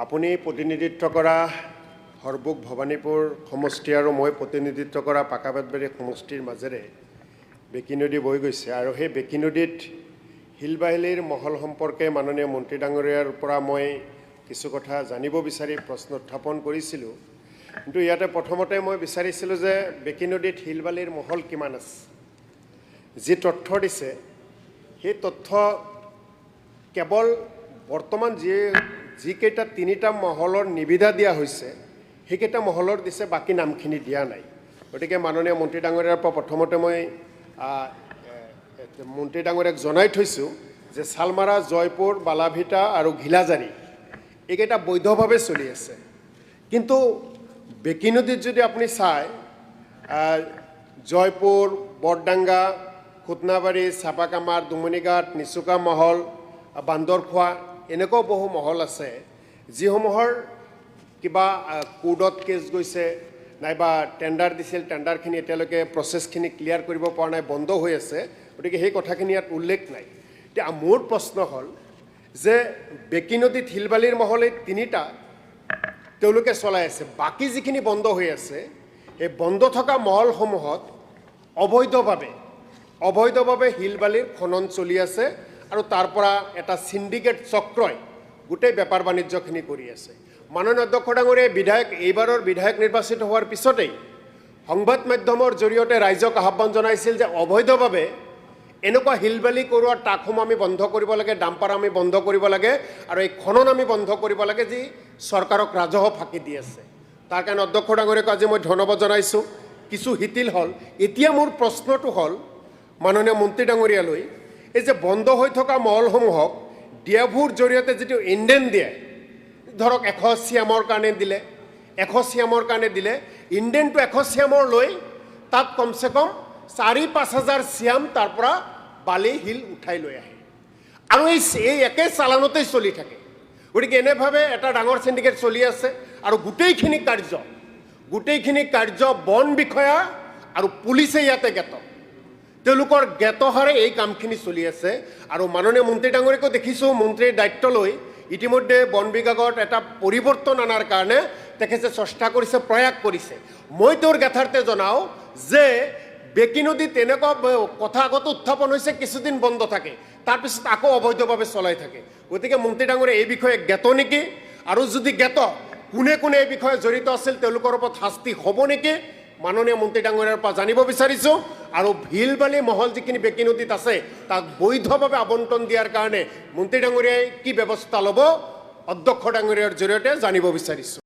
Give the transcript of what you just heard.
আপুনি প্ৰতিনিধিত্ব কৰা হৰবুক ভৱানীপুৰ সমষ্টি আৰু মই প্ৰতিনিধিত্ব কৰা পাকাবাটবাৰী সমষ্টিৰ মাজেৰে বেকী নদী বৈ গৈছে আৰু সেই বেকী নদীত হিলবাহিলিৰ মহল সম্পৰ্কে মাননীয় মন্ত্ৰী ডাঙৰীয়াৰ পৰা মই কিছু কথা জানিব বিচাৰি প্ৰশ্ন উত্থাপন কৰিছিলোঁ। কিন্তু ইয়াতে প্ৰথমতে মই বিচাৰিছিলোঁ যে বেকী নদীত হিলবালিৰ মহল কিমান আছে। যি তথ্য দিছে সেই তথ্য কেৱল বৰ্তমান যিকেইটা তিনিটা মহলৰ নিবিদা দিয়া হৈছে সেইকেইটা মহলৰ দিছে, বাকী নামখিনি দিয়া নাই। গতিকে মাননীয় মন্ত্ৰী ডাঙৰীয়াৰ পৰা প্ৰথমতে মই মন্ত্ৰী ডাঙৰীয়াক জনাই থৈছোঁ যে চালমাৰা, জয়পুৰ, বালাভিটা আৰু ঘিলাজাৰী এইকেইটা বৈধভাৱে চলি আছে। কিন্তু বেকী নদীত যদি আপুনি চায়, জয়পুৰ, বৰডাঙ্গা, খুটনাবাৰী, চাপাকামাৰ, দুমনিঘাট, নিচুকা মহল, বান্দৰখোৱা এনেকুৱাও বহু মহল আছে যিসমূহৰ কিবা কোৰ্টত কেছ গৈছে নাইবা টেণ্ডাৰ দিছিল, টেণ্ডাৰখিনি এতিয়ালৈকে প্ৰচেছখিনি ক্লিয়াৰ কৰিব পৰা নাই, বন্ধ হৈ আছে। গতিকে সেই কথাখিনি ইয়াত উল্লেখ নাই। এতিয়া মোৰ প্ৰশ্ন হ'ল যে বেকী নদীত হিলবালিৰ মহল এই তিনিটা তেওঁলোকে চলাই আছে, বাকী যিখিনি বন্ধ হৈ আছে সেই বন্ধ থকা মহলসমূহত অবৈধভাৱে হিলবালিৰ খনন চলি আছে আৰু তাৰ পৰা এটা সিন্ডিকেট চক্ৰই গোটেই বেপাৰ বাণিজ্যখিনি কৰি আছে। মাননীয় অধ্যক্ষ ডাঙৰীয়াই এইবাৰৰ বিধায়ক নিৰ্বাচিত হোৱাৰ পিছতেই সংবাদ মাধ্যমৰ জৰিয়তে ৰাইজক আহ্বান জনাইছিল যে অবৈধভাৱে এনেকুৱা হিলবালি কৰোৱাৰ টাকসমূহ আমি বন্ধ কৰিব লাগে, ডাম্পাৰ আমি বন্ধ কৰিব লাগে আৰু এই খনন আমি বন্ধ কৰিব লাগে যি চৰকাৰক ৰাজহ ফাঁকি দি আছে। তাৰ কাৰণে অধ্যক্ষ ডাঙৰীয়াক আজি মই ধন্যবাদ জনাইছোঁ। কিছু শিথিল হ'ল। এতিয়া মোৰ প্ৰশ্নটো হ'ল মাননীয় মন্ত্ৰী ডাঙৰীয়ালৈ, এই যে বন্ধ হৈ থকা মহলসমূহক ডিয়াভুৰ জৰিয়তে যিটো ইন্ধন দিয়ে, ধৰক 100 চিয়ামৰ কাৰণে দিলে ইন্ধনটো 100 চিয়ামৰ লৈ তাত কমচে কম 4-5 হাজাৰ চিয়াম তাৰ পৰা বালি শিল উঠাই লৈ আহে আৰু এই একে চালানতেই চলি থাকে। গতিকে এনেভাৱে এটা ডাঙৰ সিন্ডিকেট চলি আছে আৰু গোটেইখিনি কাৰ্য বন বিষয়া আৰু পুলিচে ইয়াতে জ্ঞাত, তেওঁলোকৰ জ্ঞাতহাৰে এই কামখিনি চলি আছে। আৰু মাননীয় মন্ত্ৰী ডাঙৰীয়াকো দেখিছোঁ মন্ত্ৰীৰ দায়িত্ব লৈ ইতিমধ্যে বন বিভাগত এটা পৰিৱৰ্তন অনাৰ কাৰণে তেখেতে চেষ্টা কৰিছে, প্ৰয়াস কৰিছে। মই তেওঁৰ জ্ঞাতাৰ্থে জনাওঁ যে বেকী নদীত তেনেকুৱা কথা আগতে উত্থাপন হৈছে, কিছুদিন বন্ধ থাকে, তাৰপিছত আকৌ অবৈধভাৱে চলাই থাকে। গতিকে মন্ত্ৰী ডাঙৰীয়া এই বিষয়ে জ্ঞাত নেকি, আৰু যদি জ্ঞাত কোনে কোনে এই বিষয়ে জড়িত আছিল তেওঁলোকৰ ওপৰত শাস্তি হ'ব নেকি, মাননীয় মন্ত্ৰী ডাঙৰীয়াৰ পৰা জানিব বিচাৰিছোঁ। আৰু হিলবালি মহল যিখিনি বেকী নদীত আছে তাক বৈধভাৱে আবণ্টন দিয়াৰ কাৰণে মন্ত্ৰী ডাঙৰীয়াই কি ব্যৱস্থা ল'ব অধ্যক্ষ ডাঙৰীয়াৰ জৰিয়তে জানিব বিচাৰিছোঁ।